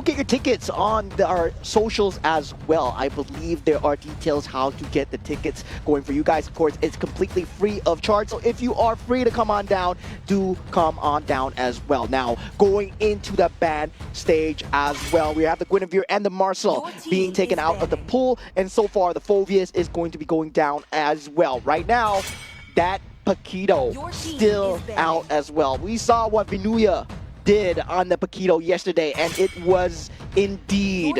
Get your tickets on our socials as well. I believe there are details how to get the tickets going for you guys. Of course, it's completely free of charge. So if you are free to come on down, do come on down as well. Now, going into the band stage as well, we have the Guinevere and the Marcel being taken out of the pool. And so far, the Phovius is going to be going down as well. Right now, that Paquito still out as well. We saw what Vinuya did on the Paquito yesterday, and it was indeed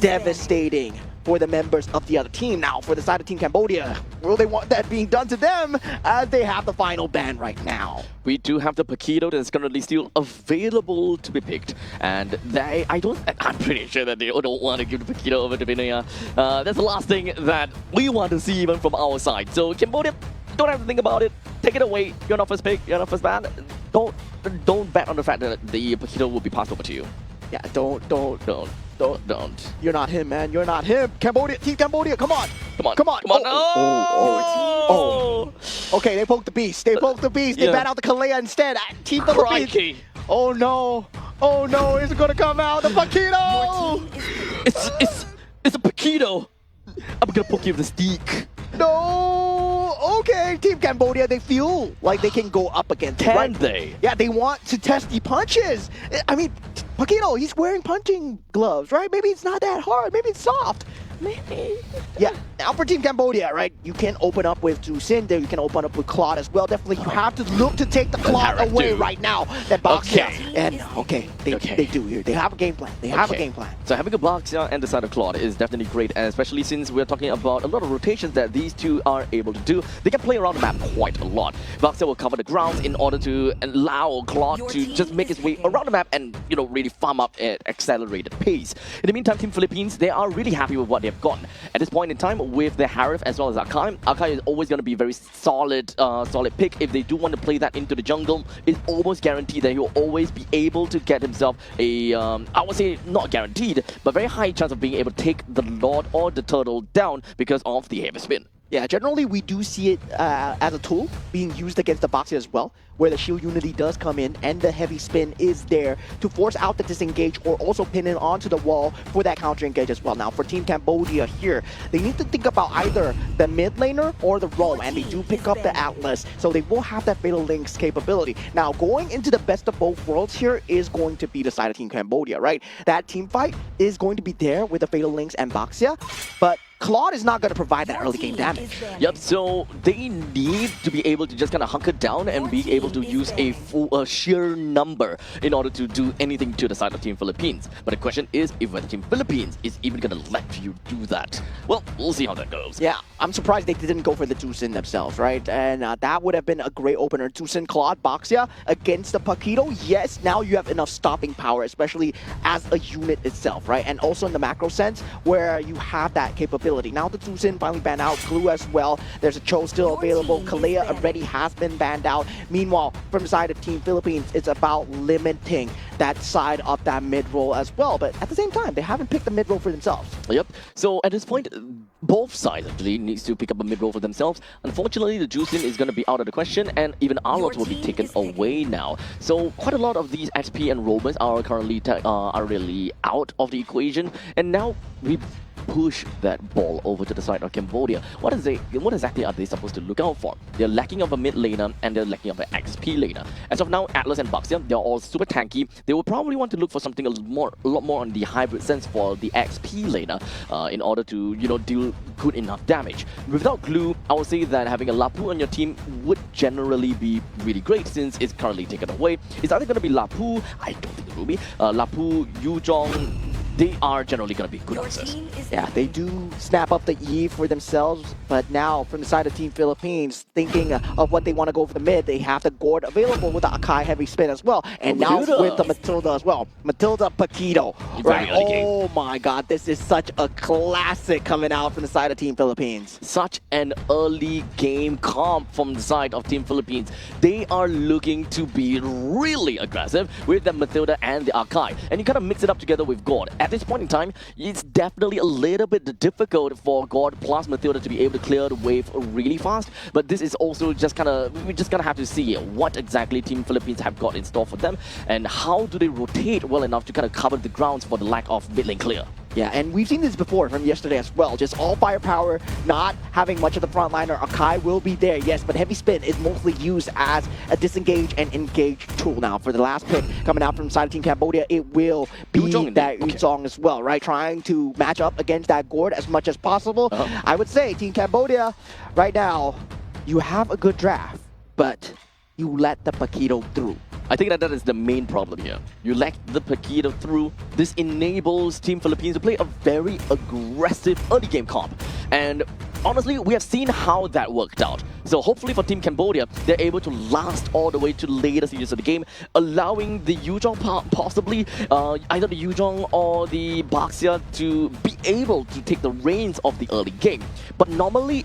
devastating for the members of the other team. Now, for the side of Team Cambodia, will they want that being done to them as they have the final ban right now? We do have the Paquito that's currently still available to be picked, and I'm pretty sure that they don't want to give the Paquito over to Vinuya. That's the last thing that we want to see even from our side. So Cambodia, don't have to think about it. Take it away. You're not first pick. You're not first ban. Don't bet on the fact that the Paquito will be passed over to you. Yeah, don't. You're not him, man. You're not him. Cambodia, Team Cambodia, come on. Come on. Oh. Okay, they poked the beast. They poked the beast. They bat out the Kalea instead. Team Philippines. Oh no. Oh no, is it gonna come out? The Paquito! It's a Paquito. I'm gonna poke you with a stick. No! Okay, Team Cambodia, they feel like they can go up against. Can they? Yeah, they want to test the punches. I mean, Paquito, he's wearing punching gloves, right? Maybe it's not that hard. Maybe it's soft. Maybe. Yeah, now for Team Cambodia, right? You can open up with Sin there. You can open up with Claude as well. Definitely, you have to look to take the Claude away right now. That Boxia. And they do here. They have a game plan. They have a game plan. So having a Boxia and the side of Claude is definitely great, and especially since we're talking about a lot of rotations that these two are able to do. They can play around the map quite a lot. Boxia will cover the grounds in order to allow Claude to just make his way around the map and, you know, really farm up at accelerated pace. In the meantime, Team Philippines, they are really happy with what they've gotten. At this point in time, with the Harif as well as Akai, Akai is always going to be very solid pick. If they do want to play that into the jungle, it's almost guaranteed that he'll always be able to get himself a, I would say not guaranteed, but very high chance of being able to take the Lord or the Turtle down because of the heavy spin. Yeah, generally we do see it as a tool being used against the Boxer as well, where the shield unity does come in and the heavy spin is there to force out the disengage or also pin it onto the wall for that counter engage as well. Now for Team Cambodia here, they need to think about either the mid laner or the roam, and they do pick up the Atlas, so they will have that Fatal Links capability. Now going into the best of both worlds here is going to be the side of Team Cambodia, right? That team fight is going to be there with the Fatal Links and Boxia, but Claude is not going to provide that early game damage. Yep, so they need to be able to just kind of hunker down and be able to use a full sheer number in order to do anything to the side of Team Philippines. But the question is if the Team Philippines is even going to let you do that. Well, we'll see how that goes. Yeah, I'm surprised they didn't go for the Tucson themselves, right? And that would have been a great opener. Tucson, Claude, Boxia against the Paquito. Yes, now you have enough stopping power, especially as a unit itself, right? And also in the macro sense, where you have that capability. Now the Tucson finally banned out, Glue as well. There's a Cho still available. Kalea already has been banned out. Meanwhile, from the side of Team Philippines, it's about limiting that side of that mid-roll as well. But at the same time, they haven't picked the mid-roll for themselves. Yep. So at this point, both sides actually needs to pick up a mid-roll for themselves. Unfortunately, the Juicin is going to be out of the question, and even Arlot will be taken away now. So quite a lot of these XP and roamers are currently are really out of the equation, and now we push that ball over to the side of Cambodia. What exactly are they supposed to look out for? They're lacking of a mid laner and they're lacking of an XP laner. As of now, Atlas and Boxia, they're all super tanky. They will probably want to look for something a lot more on the hybrid sense for the XP laner in order to, you know, deal good enough damage. Without Glue, I would say that having a Lapu on your team would generally be really great since it's currently taken away. It's either going to be Lapu, I don't think it will be, Lapu, Yuzhong. They are generally going to be good answers. Yeah, they do snap up the E for themselves, but now from the side of Team Philippines, thinking of what they want to go for the mid, they have the Gord available with the Akai heavy spin as well, and now with the Matilda as well. Matilda Paquito, right? Oh my god, this is such a classic coming out from the side of Team Philippines. Such an early game comp from the side of Team Philippines. They are looking to be really aggressive with the Matilda and the Akai, and you kind of mix it up together with Gord. At at this point in time, it's definitely a little bit difficult for God plus Matilda to be able to clear the wave really fast. But this is also just we're just gonna have to see what exactly Team Philippines have got in store for them and how do they rotate well enough to kind of cover the grounds for the lack of mid lane clear. Yeah, and we've seen this before from yesterday as well. Just all firepower, not having much of the frontliner. Akai will be there, yes, but heavy spin is mostly used as a disengage and engage tool. Now, for the last pick coming out from the side of Team Cambodia, it will be that Yuzong as well, right? Trying to match up against that Gord as much as possible. I would say Team Cambodia, right now, you have a good draft, but you let the Paquito through. I think that is the main problem here. You let the Paquito through. This enables Team Philippines to play a very aggressive early game comp. And honestly, we have seen how that worked out. So hopefully for Team Cambodia, they're able to last all the way to later stages of the game, allowing the Yuzong possibly, either the Yuzong or the Baxia to be able to take the reins of the early game. But normally,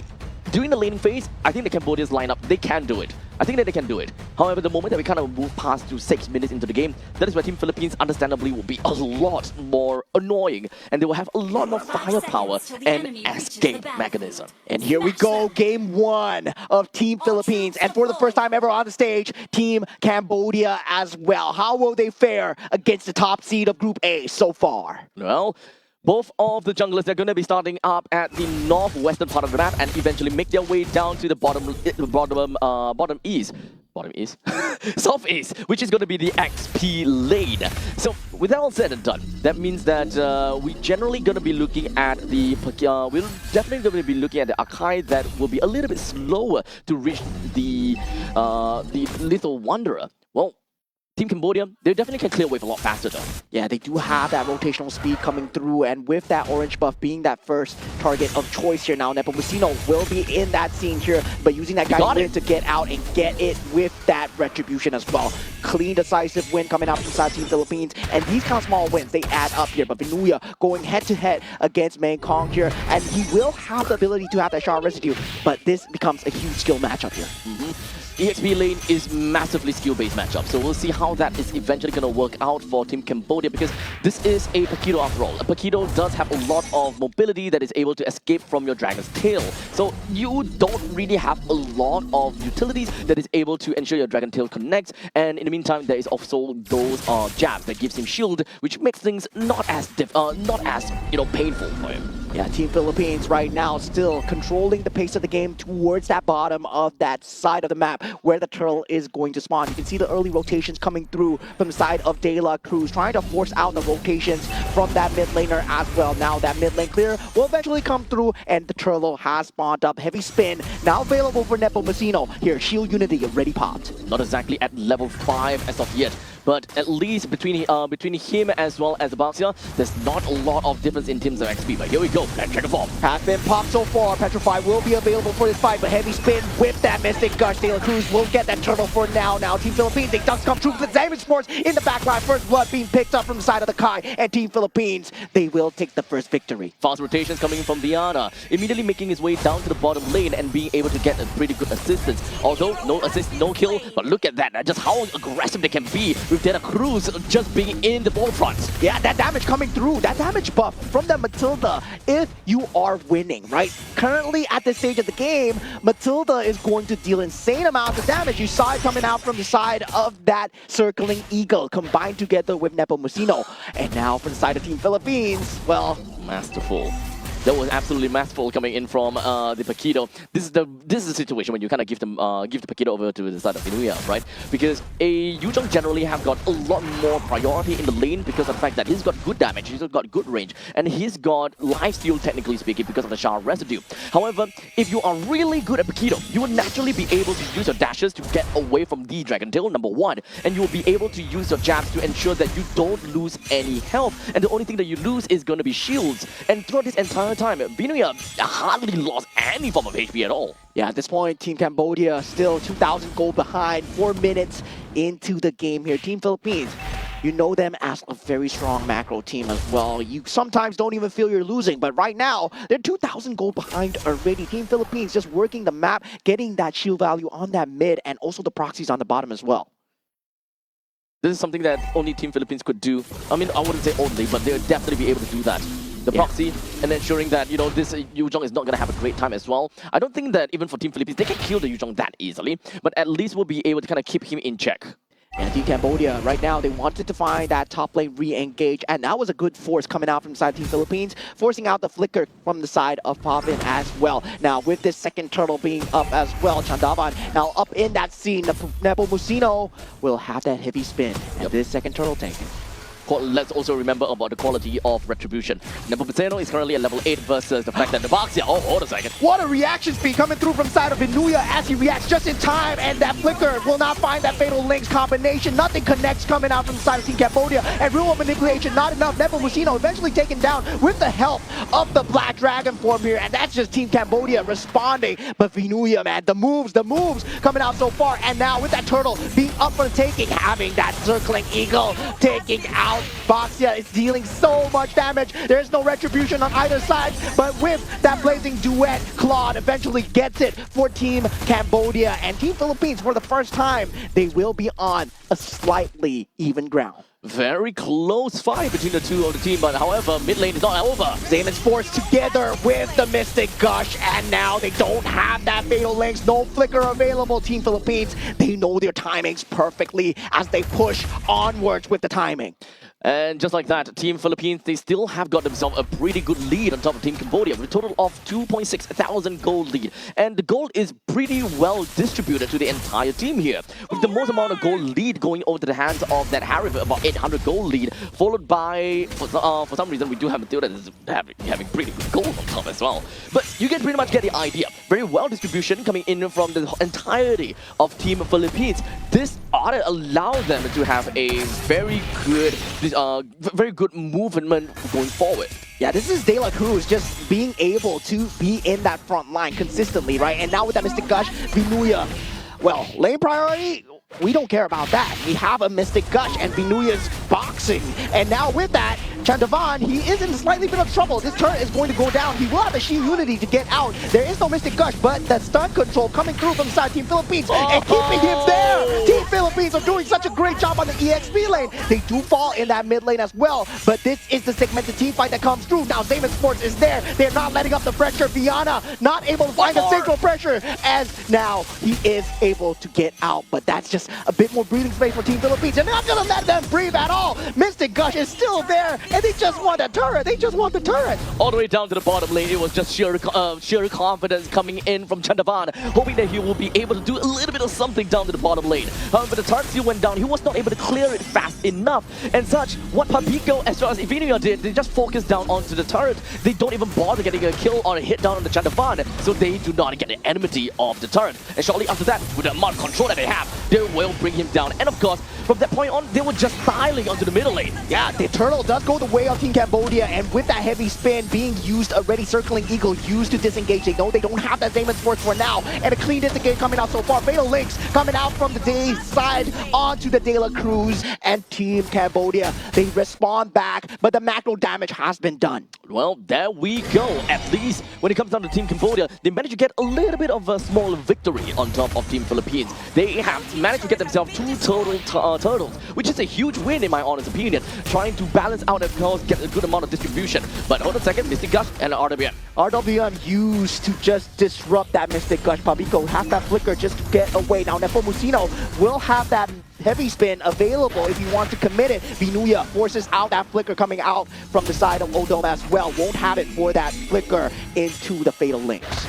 during the laning phase, I think the Cambodians lineup, they can do it. I think that they can do it. However, the moment that we kind of move past to 6 minutes into the game, that is where Team Philippines understandably will be a lot more annoying and they will have a lot more firepower and escape mechanism. And here we go, game 1 of Team Philippines. And for the first time ever on the stage, Team Cambodia as well. How will they fare against the top seed of Group A so far? Well, both of the junglers, they're going to be starting up at the northwestern part of the map and eventually make their way down to the bottom east. Southeast, which is going to be the XP lane. So with that all said and done, that means that we're generally going to be looking at the we're definitely going to be looking at the Akai that will be a little bit slower to reach the Little Wanderer. Well, Team Cambodia, they definitely can clear wave a lot faster though. Yeah, they do have that rotational speed coming through, and with that orange buff being that first target of choice here now, Nepomuceno will be in that scene here, but using that guy to get out and get it with that retribution as well. Clean, decisive win coming out from side Team Philippines, and these kind of small wins, they add up here, but Vinuya going head-to-head against Mengkong here, and he will have the ability to have that shard residue, but this becomes a huge skill matchup here. EXP lane is massively skill-based matchup, so we'll see how that is eventually going to work out for Team Cambodia because this is a Paquito after all. A Paquito does have a lot of mobility that is able to escape from your Dragon's Tail. So you don't really have a lot of utilities that is able to ensure your Dragon Tail connects, and in the meantime there is also those jabs that gives him shield, which makes things not as painful for him. Yeah, Team Philippines right now still controlling the pace of the game towards that bottom of that side of the map where the turtle is going to spawn. You can see the early rotations coming through from the side of De La Cruz, trying to force out the rotations from that mid laner as well. Now that mid lane clear will eventually come through, and the turtle has spawned up. Heavy spin now available for Nepomuceno. Here, shield unity already popped. Not exactly at level 5 as of yet, but at least between him as well as the Baxia, there's not a lot of difference in terms of XP. But here we go, and check the form. Has been popped so far. Petrify will be available for this fight, but heavy spin with that Mystic Gush. De La Cruz will get that turtle for now. Now Team Philippines, it does come true for the damage force in the backline. First blood being picked up from the side of the Kai, and Team Philippines, they will take the first victory. Fast rotations coming from Diana, immediately making his way down to the bottom lane and being able to get a pretty good assistance. Although no assist, no kill, but look at that, just how aggressive they can be with De La Cruz just being in the forefront. Yeah, that damage coming through, that damage buff from the Matilda, if you are winning, right? Currently at this stage of the game, Matilda is going to deal insane amounts of damage. You saw it coming out from the side of that circling eagle combined together with Nepomuceno. And now from the side of Team Philippines, well, masterful. That was absolutely masterful coming in from the Paquito. This is the situation when you kind of give the Paquito over to the side of Vinuya, right? Because a Yuzong generally have got a lot more priority in the lane because of the fact that he's got good damage, he's got good range, and he's got lifesteal technically speaking because of the shard residue. However, if you are really good at Paquito, you will naturally be able to use your dashes to get away from the Dragon Tail, number one, and you will be able to use your jabs to ensure that you don't lose any health, and the only thing that you lose is going to be shields. And throughout this entire time, Vinuya hardly lost any form of HP at all. Yeah, at this point, Team Cambodia still 2,000 gold behind, 4 minutes into the game here. Team Philippines, you know them as a very strong macro team as well. You sometimes don't even feel you're losing, but right now, they're 2,000 gold behind already. Team Philippines just working the map, getting that shield value on that mid, and also the proxies on the bottom as well. This is something that only Team Philippines could do. I mean, I wouldn't say only, but they'll definitely be able to do that. The proxy and ensuring that, you know, this Yuzhong is not going to have a great time as well. I don't think that even for Team Philippines, they can kill the Yuzhong that easily, but at least we'll be able to kind of keep him in check. And Team Cambodia, right now, they wanted to find that top lane re-engage, and that was a good force coming out from inside Team Philippines, forcing out the flicker from the side of Pavin as well. Now, with this second turtle being up as well, Chandavan now up in that scene, Nepomuceno will have that heavy spin, and this second turtle taken. Let's also remember about the quality of Retribution. Nepomuceno is currently at level 8 versus the fact that Nagoya, oh, hold a second. What a reaction speed coming through from side of Vinuya as he reacts just in time, and that flicker will not find that fatal links combination. Nothing connects coming out from the side of Team Cambodia, and real manipulation not enough. Nepomuceno eventually taken down with the help of the Black Dragon form here, and that's just Team Cambodia responding. But Vinuya, man, the moves coming out so far, and now with that turtle being up for the taking, having that circling eagle taking out Boxia is dealing so much damage. There's no retribution on either side, but with that blazing duet, Claude eventually gets it for Team Cambodia. And Team Philippines, for the first time, they will be on a slightly even ground. Very close fight between the two of the team, but however, mid lane is not over. Xayman's forced together with the Mystic Gush, and now they don't have that Fatal Links, no flicker available. Team Philippines, they know their timings perfectly as they push onwards with the timing. And just like that, Team Philippines, they still have got themselves a pretty good lead on top of Team Cambodia with a total of 2.6 thousand gold lead. And the gold is pretty well distributed to the entire team here, with the most amount of gold lead going over to the hands of that Harry with about 800 gold lead, followed by, for some reason, we do have a team that is having pretty good gold on top as well. But you can pretty much get the idea. Very well distribution coming in from the entirety of Team Philippines. This ought to allow them to have a very good movement going forward. Yeah, this is De La Cruz just being able to be in that front line consistently, right? And now with that Mystic Gush, Vinuya, well, lane priority, we don't care about that. We have a Mystic Gush and Vinuya's boxing. And now with that, Chandavan, he is in a slightly bit of trouble. This turret is going to go down. He will have the Shield Unity to get out. There is no Mystic Gush, but that stun control coming through from side Team Philippines and keeping him there. Team Philippines are doing such a great job on the EXP lane. They do fall in that mid lane as well, but this is the segmented team fight that comes through. Now Xayman Sports is there. They're not letting up the pressure. Viana not able to find the synchro pressure as now he is able to get out, but that's just a bit more breathing space for Team Philippines. And they're not going to let them breathe at all. Mystic Gush is still there, and they just want a turret. They just want the turret. All the way down to the bottom lane, it was just sheer confidence coming in from Chandavan, hoping that he will be able to do a little bit of something down to the bottom lane. However, the turret still went down. He was not able to clear it fast enough. And such, what Papico as well as Ivinia did, they just focused down onto the turret. They don't even bother getting a kill or a hit down on the Chandavan, so they do not get the enmity of the turret. And shortly after that, with the amount of control that they have, they will bring him down. And of course, from that point on, they were just styling onto the middle lane. Yeah, the turtle does go the way of Team Cambodia, and with that heavy spin being used already, circling eagle used to disengage. They know they don't have that Xayman Sports for now, and a clean disengage coming out so far. Fatal Links coming out from the day side onto the De La Cruz, and Team Cambodia, they respond back, but the macro damage has been done. Well, there we go. At least when it comes down to Team Cambodia, they managed to get a little bit of a small victory on top of Team Philippines. They have managed to get themselves 2 total turtles, which is a huge win in my honest opinion, trying to balance out, of course, get a good amount of distribution. But hold on a second, Mystic Gush and RWM. RWM used to just disrupt that Mystic Gush. Papico has that flicker just to get away. Now Nepomuceno will have that heavy spin available if you want to commit it. Vinuya forces out that flicker coming out from the side of Odom as well. Won't have it for that flicker into the Fatal Links.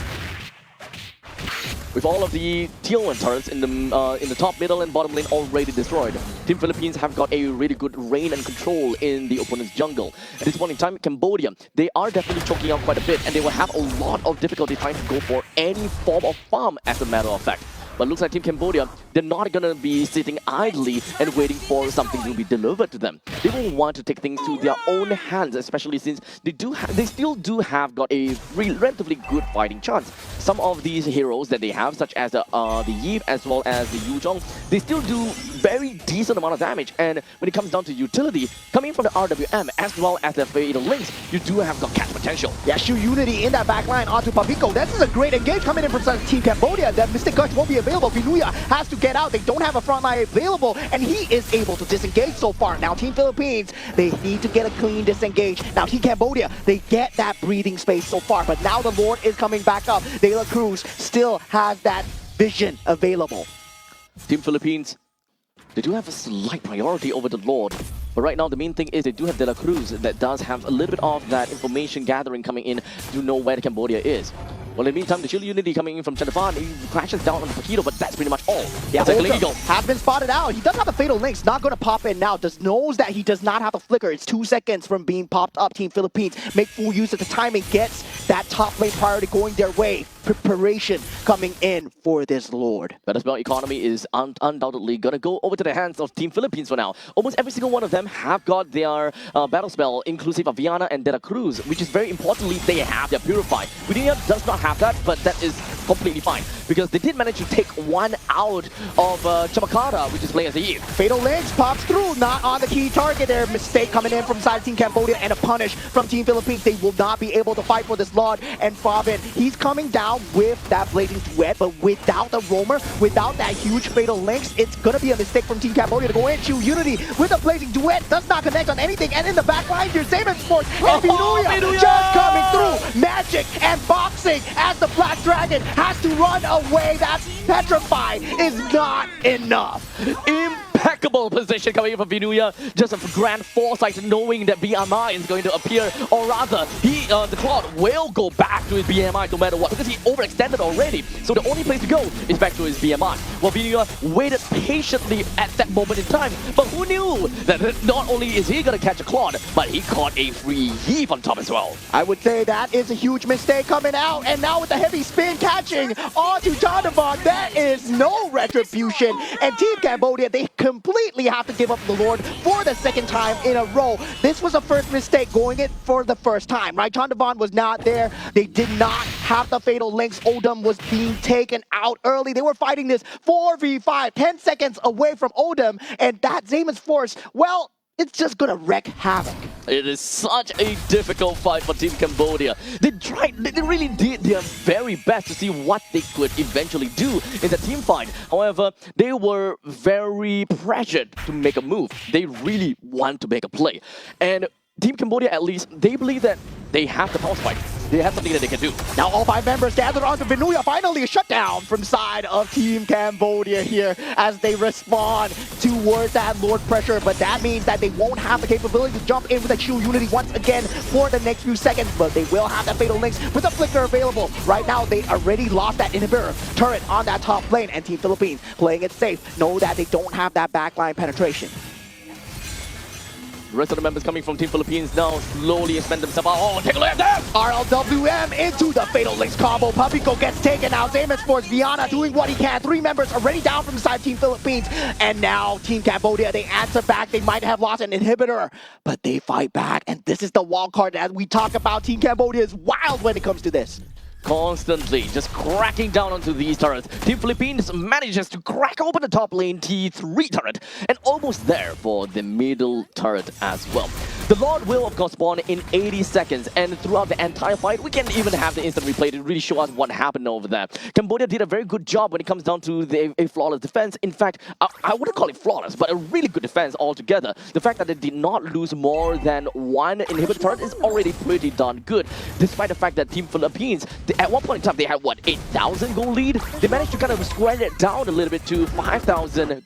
With all of the tier 1 turrets in the top, middle, and bottom lane already destroyed, Team Philippines have got a really good reign and control in the opponent's jungle. At this point in time, Cambodia, they are definitely choking out quite a bit, and they will have a lot of difficulty trying to go for any form of farm, as a matter of fact. But looks like Team Cambodia, they're not going to be sitting idly and waiting for something to be delivered to them. They will want to take things to their own hands, especially since they still do have got a relatively good fighting chance. some of these heroes that they have, such as the Yi as well as the Yuzhong, they still do very decent amount of damage. And when it comes down to utility, coming from the RWM as well as the Fatal Links, you do have got catch potential. Yeah, Shu Unity in that back line onto Papico. This is a great engage coming in from Team Cambodia. That Mystic Gush won't be available. Vinuya has to get out. They don't have a front line available, and he is able to disengage so far. Now, Team Philippines, they need to get a clean disengage. Now, Team Cambodia, they get that breathing space so far, but now the Lord is coming back up. De La Cruz still has that vision available. Team Philippines, they do have a slight priority over the Lord. But right now, the main thing is they do have De La Cruz that does have a little bit of that information gathering coming in to know where Cambodia is. Well, in the meantime, the Shield Unity coming in from Chandafan, he crashes down on the Paquito, but that's pretty much all. Yeah, Eagle has been spotted out. He does have the Fatal Links, not going to pop in now. Just knows that he does not have the flicker. It's 2 seconds from being popped up. Team Philippines make full use of the timing, gets that top lane priority going their way. Preparation coming in for this Lord. Battle Spell economy is undoubtedly going to go over to the hands of Team Philippines for now. Almost every single one of them have got their Battle Spell, inclusive of Viana and De La Cruz, which is very importantly, they have their Purify. Vinuya does not have that, but that is completely fine, because they did manage to take one out of Chamakara, which is playing as a Yi. Fatal Links pops through, not on the key target there. Mistake coming in from side Team Cambodia and a punish from Team Philippines. They will not be able to fight for this Lord. And Fabin, he's coming down with that Blazing Duet, but without the Roamer, without that huge Fatal Links, it's gonna be a mistake from Team Cambodia to go in. Shu Unity with a Blazing Duet does not connect on anything, and in the back line, here's Xamen Sports and Vinuya just coming through. Magic and boxing as the Black Dragon has to run away. That's Petrify is not enough. Impeccable position coming in from Vinuya, just a grand foresight knowing that BMI is going to appear, or rather, the Cloud will go back to his BMI no matter what, because he overextended already. So the only place to go is back to his BMI. Well, Vinuya waited patiently at that moment in time, but who knew that not only is he going to catch a Cloud, but he caught a free heave on top as well. I would say that is a huge mistake coming out, and now with the heavy spin catching onto Chandavon, there is no retribution, and Team Cambodia, they completely have to give up the Lord for the second time in a row. This was a first mistake going it for the first time, right? Chandavon was not there. They did not have the Fatal Links. Odom was being taken out early. They were fighting this 4v5, 10 seconds away from Odom, and that Xamen's Force, well, it's just gonna wreak havoc. It is such a difficult fight for Team Cambodia. They really did their very best to see what they could eventually do in the team fight. However, they were very pressured to make a move. They really want to make a play. And Team Cambodia, at least, they believe that they have the pulse fight. They have something that they can do. Now all 5 members gathered onto Vinuya. Finally a shutdown from side of Team Cambodia here as they respond towards that Lord pressure. But that means that they won't have the capability to jump in with a Shield Unity once again for the next few seconds. But they will have that Fatal Links with a Flicker available. Right now they already lost that inhibitor turret on that top lane. And Team Philippines playing it safe. Know that they don't have that backline penetration. The rest of the members coming from Team Philippines now slowly expand themselves out. Oh, take a look at that! RLWM into the Fatal Links combo. Papico gets taken out. Xamen's Force, Viana doing what he can. 3 members already down from the side of Team Philippines. And now Team Cambodia, they answer back. They might have lost an inhibitor, but they fight back. And this is the wild card as we talk about. Team Cambodia is wild when it comes to this. Constantly just cracking down onto these turrets. Team Philippines manages to crack open the top lane T3 turret and almost there for the middle turret as well. The Lord will of course spawn in 80 seconds, and throughout the entire fight we can even have the instant replay to really show us what happened over there. Cambodia did a very good job when it comes down to a flawless defense. In fact, I wouldn't call it flawless, but a really good defense altogether. The fact that they did not lose more than 1 inhibitor turret is already pretty darn good, despite the fact that Team Philippines, at one point in time, they had, what, 8,000 goal lead? They managed to kind of square it down a little bit to 5,000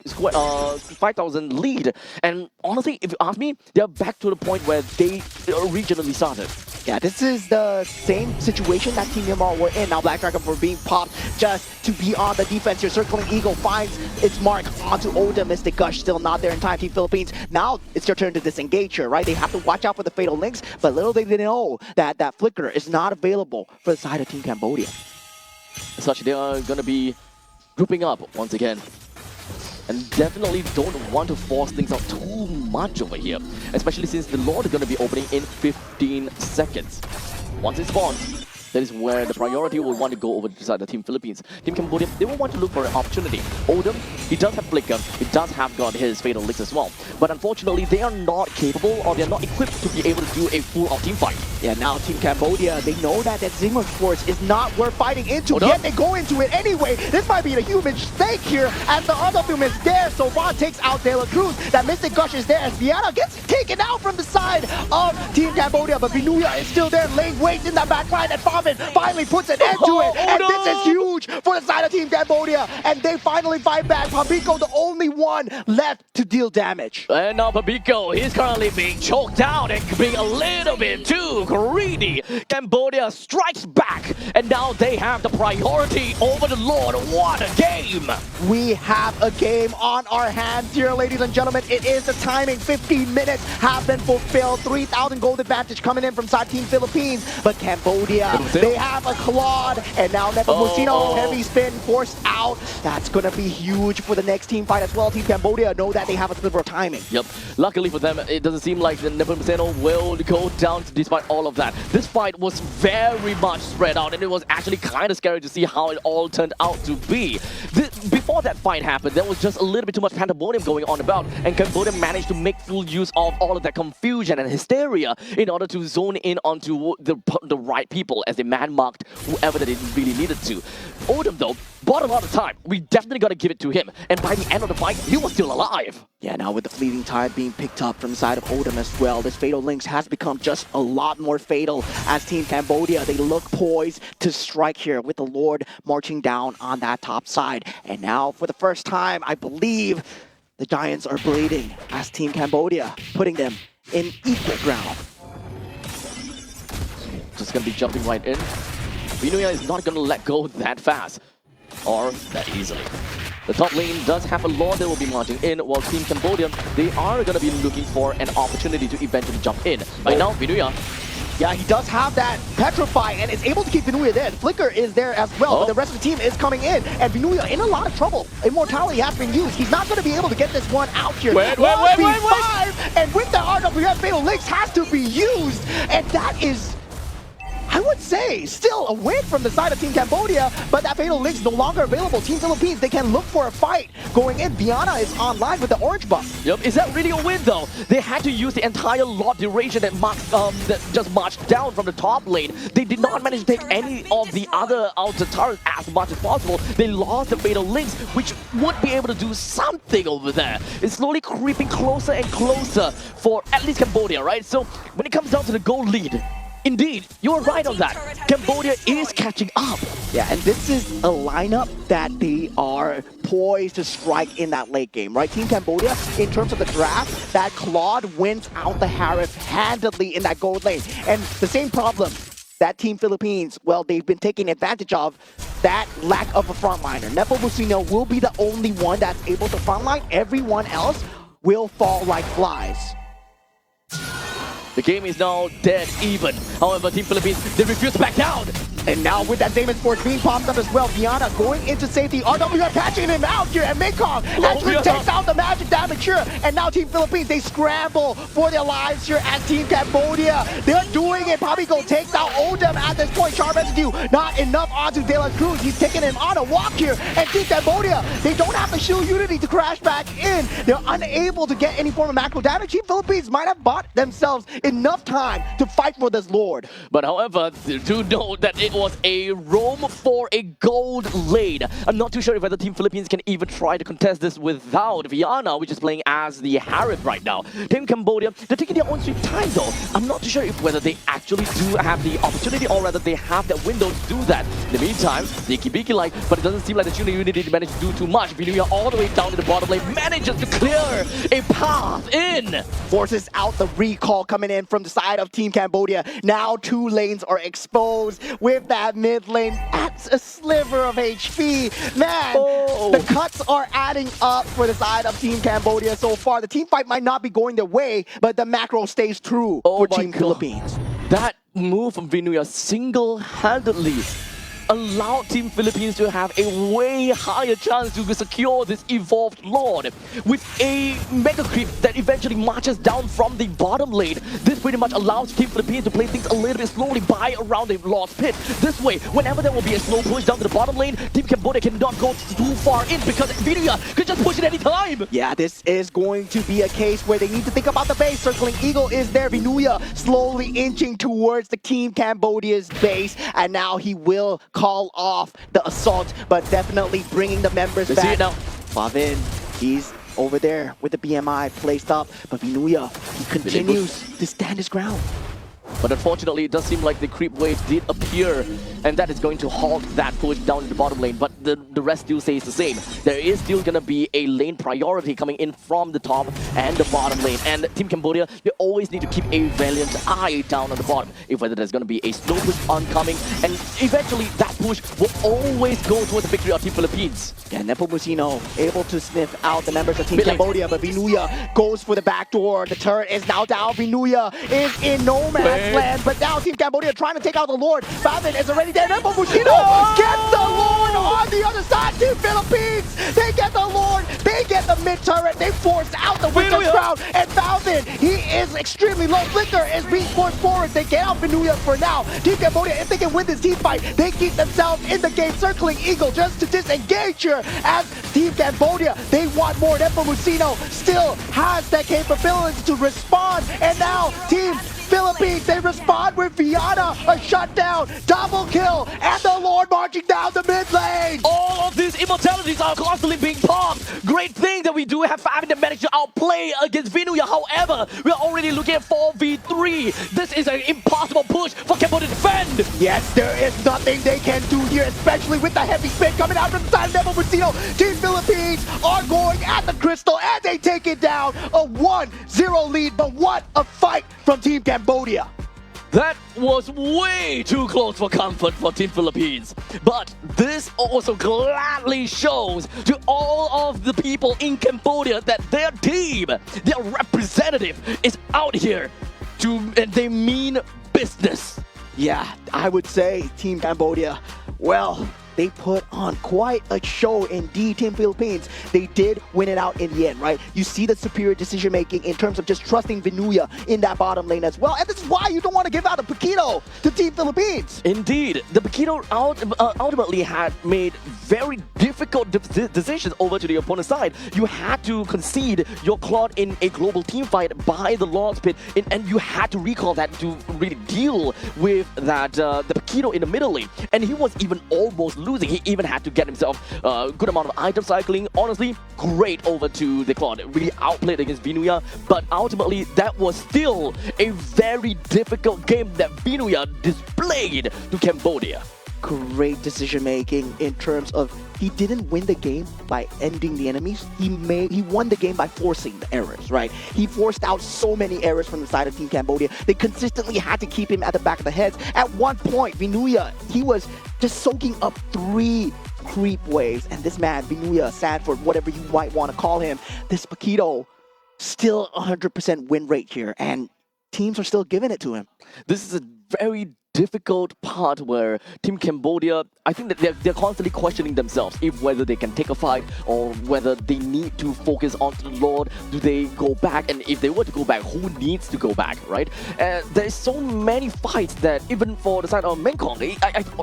lead. And honestly, if you ask me, they're back to the point where they originally started. Yeah, this is the same situation that Team Myanmar were in. Now Black Dragon for being popped just to be on the defense here. Circling Eagle finds its mark onto Odom. Mystic Gush still not there in time. Team Philippines, now it's your turn to disengage here, right? They have to watch out for the Fatal Links, but little they didn't know that that Flicker is not available for the side of Team Cambodia. As such, they are going to be grouping up once again. And definitely don't want to force things out too much over here, especially since the Lord is going to be opening in 15 seconds. Once it spawns, That is where the priority will want to go over to the Team Philippines. Team Cambodia, they will want to look for an opportunity. Odom, he does have Flicker, he does have got his Fatal Licks as well. But unfortunately, they are not capable or they are not equipped to be able to do a full-out team fight. Yeah, now Team Cambodia, they know that Zimmer's force is not worth fighting into, Hold yet up. they go into it anyway. This might be a huge stake here as the other film is there. So Ron takes out De La Cruz. That Mystic Gush is there as Viana gets taken out from the side of Team Cambodia, but Vinuya is still there, laying waste in that backline, and Farvin finally puts an end to it. And this is huge for the side of Team Cambodia, and they finally fight back. Pabiko, the only one left to deal damage. And now Pabiko, he's currently being choked out and being a little bit too greedy. Cambodia strikes back, and now they have the priority over the Lord. What a game! We have a game on our hands here, ladies and gentlemen. It is the timing. 15 minutes have been fulfilled. 3,000 gold advantage coming in from side Team Philippines. But Cambodia, they have a Claude, and now Nepomuceno, heavy spin forced out. That's going to be huge for the next team fight as well. Team Cambodia know that they have a sliver of timing. Yep. Luckily for them, it doesn't seem like the Nepomuceno will go down despite all of that. This fight was very much spread out, and it was actually kind of scary to see how it all turned out to be. Before that fight happened, there was just a little bit too much pandemonium going on about, and Cambodia managed to make full use of all of that confusion and hysteria in order to zone in onto the right people as they man-marked whoever that it really needed to. Odom, though, bought a lot of time. We definitely got to give it to him, and by the end of the fight, he was still alive. Yeah, now with the fleeting tide being picked up from the side of Odom as well, this Fatal Links has become just a lot more fatal as Team Cambodia, they look poised to strike here with the Lord marching down on that top side. And now, for the first time, I believe the Giants are bleeding as Team Cambodia, putting them in equal ground. Just gonna be jumping right in. Vinuya is not gonna let go that fast or that easily. The top lane does have a Lord that will be marching in, while Team Cambodia, they are gonna be looking for an opportunity to eventually jump in. Right now, Vinuya, yeah, he does have that Petrify and is able to keep Vinuya there. Flicker is there as well, but the rest of the team is coming in. And Vinuya in a lot of trouble. Immortality has been used. He's not going to be able to get this one out here. Wait. And with the RWF, Fatal Links has to be used. And that is, I would say, still a win from the side of Team Cambodia, but that Fatal Link's no longer available. Team Philippines, they can look for a fight going in. Viana is online with the orange buff. Yep, is that really a win though? They had to use the entire lot duration that just marched down from the top lane. They did not manage to take any of the other outer turrets as much as possible. They lost the Fatal Links, which would be able to do something over there. It's slowly creeping closer and closer for at least Cambodia, right? So when it comes down to the goal lead, indeed, you're right on that. Cambodia is catching up. Yeah, and this is a lineup that they are poised to strike in that late game, right? Team Cambodia, in terms of the draft, that Claude wins out the Harif handedly in that gold lane. And the same problem that Team Philippines, well, they've been taking advantage of that lack of a frontliner. Nepomuceno will be the only one that's able to frontline. Everyone else will fall like flies. The game is now dead even. However, Team Philippines, they refuse to back down. And now with that Damon's Force being popped up as well, Viana going into safety. RWR catching him out here, and Mekong actually takes out the magic damage here. And now Team Philippines, they scramble for their lives here as Team Cambodia. They're doing it. Pabiko takes out Odom at this point. Sharp residue, not enough onto De La Cruz. He's taking him on a walk here. And Team Cambodia, they don't have the shield unity to crash back in. They're unable to get any form of macro damage. Team Philippines might have bought themselves enough time to fight for this Lord. But however, do know that it was a roam for a gold lane. I'm not too sure if whether Team Philippines can even try to contest this without Viana, which is playing as the Harif right now. Team Cambodia, they're taking their own sweet time though. I'm not too sure if whether they actually do have the opportunity or whether they have that window to do that. In the meantime, they keep beaking like, but it doesn't seem like the Tuner Unity managed to do too much. Vinuya all the way down to the bottom lane manages to clear a path in. Forces out the recall coming in from the side of Team Cambodia. Now two lanes are exposed with that mid lane. That's a sliver of HP. Man, the cuts are adding up for the side of Team Cambodia so far. The team fight might not be going their way, but the macro stays true for Team Philippines. That move from Vinuya single-handedly allowed Team Philippines to have a way higher chance to secure this evolved Lord. With a Mega Creep that eventually marches down from the bottom lane, this pretty much allows Team Philippines to play things a little bit slowly by around the Lord's Pit. This way, whenever there will be a slow push down to the bottom lane, Team Cambodia cannot go too far in because Vidia could just push it any time. Yeah, this is going to be a case where they need to think about the base. Circling Eagle is there. Vinuya slowly inching towards the Team Cambodia's base, and now he will call off the assault, but definitely bringing the members They back. see it now. Favin, he's over there with the BMI placed up, but Vinuya, he continues to stand his ground. But unfortunately, it does seem like the creep wave did appear, and that is going to halt that push down to the bottom lane. But the rest still stays the same. There is still going to be a lane priority coming in from the top and the bottom lane. And Team Cambodia, they always need to keep a valiant eye down on the bottom, if whether there's going to be a slow push oncoming. And eventually, that push will always go towards the victory of Team Philippines. Yeah, Nepomuceno able to sniff out the members of Team Bit late. Cambodia, but Vinuya goes for the back door. The turret is now down. Vinuya is in no man's land, but now Team Cambodia trying to take out the Lord. Favin is already there. Nepomuceno gets the Lord on the other side. Team Philippines, they get the Lord. They get the mid turret. They forced out the Winter's Crown, and Favin, he is extremely low. Flicker is being forced forward. They get out Vinuya for now. Team Cambodia, if they can win this team fight, they keep themselves in the game. Circling Eagle just to disengage here. As Team Cambodia, they want more. Nepomuceno still has that capability to respond, and now Team Philippines, they respond with Viana, a shutdown, double kill, and the Lord marching down the mid lane. All of these immortalities are constantly being popped. Great thing that we do have Favin that managed to outplay against Vinuya. However, we're already looking at 4v3. This is an impossible push for Cambodia to defend. Yes, there is nothing they can do here, especially with the heavy spin coming out from the side of Nepomuceno. Team Philippines are going at the crystal, and they take it down. A 1-0 lead, but what a fight from Team Cambodia. That was way too close for comfort for Team Philippines. But this also gladly shows to all of the people in Cambodia that their team, their representative, is out here and they mean business. Yeah, I would say Team Cambodia, well, they put on quite a show indeed. Team Philippines, they did win it out in the end, right? You see the superior decision making in terms of just trusting Vinuya in that bottom lane as well. And this is why you don't want to give out a Paquito to Team Philippines. Indeed, the Paquito ultimately had made very difficult decisions over to the opponent's side. You had to concede your Claude in a global team fight by the Lord's Pit, and you had to recall that to really deal with that the Paquito in the middle lane. And he was even almost losing. He even had to get himself a good amount of item cycling. Honestly, great over to the Claude. Really outplayed against Vinuya, but ultimately that was still a very difficult game that Vinuya displayed to Cambodia. Great decision making in terms of he didn't win the game by ending the enemies. He won the game by forcing the errors, right? He forced out so many errors from the side of Team Cambodia. They consistently had to keep him at the back of the heads. At one point, Vinuya, he was just soaking up 3 creep waves, and this man, Vinuya, Sanford, whatever you might want to call him, this Paquito, still 100% win rate here, and teams are still giving it to him. This is a very difficult part where Team Cambodia, I think that they're constantly questioning themselves if whether they can take a fight or whether they need to focus on the Lord. Do they go back? And if they were to go back, who needs to go back, right? There's so many fights that even for the side of Mengkong,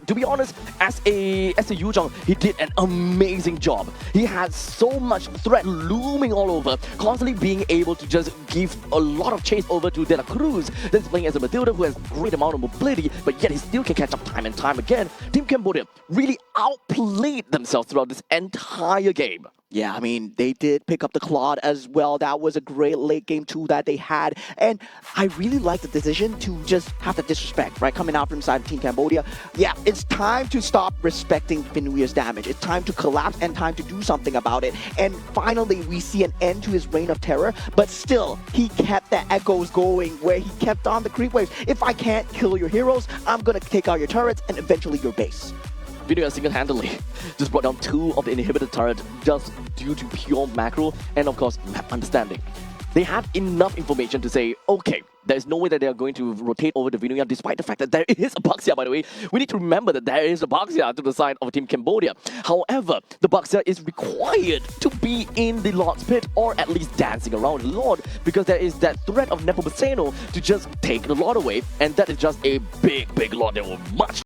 to be honest, as a Yuzhong, he did an amazing job. He had so much threat looming all over, constantly being able to just give a lot of chase over to De La Cruz, that's playing as a Matilda who has great amount of mobility, but yet he still can catch up time and time again. Team Cambodia really outplayed themselves throughout this entire game. Yeah, I mean, they did pick up the Claude as well. That was a great late game tool that they had. And I really like the decision to just have the disrespect, right? Coming out from inside Team Cambodia. Yeah, it's time to stop respecting Vinuya's damage. It's time to collapse and time to do something about it. And finally, we see an end to his reign of terror. But still, he kept the echoes going where he kept on the creep waves. If I can't kill your heroes, I'm going to take out your turrets and eventually your base. Vinuya single-handedly just brought down 2 of the inhibitor turret just due to pure macro and of course map understanding. they had enough information to say, okay, there's no way that they are going to rotate over the Vinuya, despite the fact that there is a Baxia, by the way. We need to remember that there is a Baxia to the side of Team Cambodia. However, the Baxia is required to be in the Lord's pit, or at least dancing around the Lord, because there is that threat of Nepomuceno to just take the Lord away, and that is just a big Lord that will much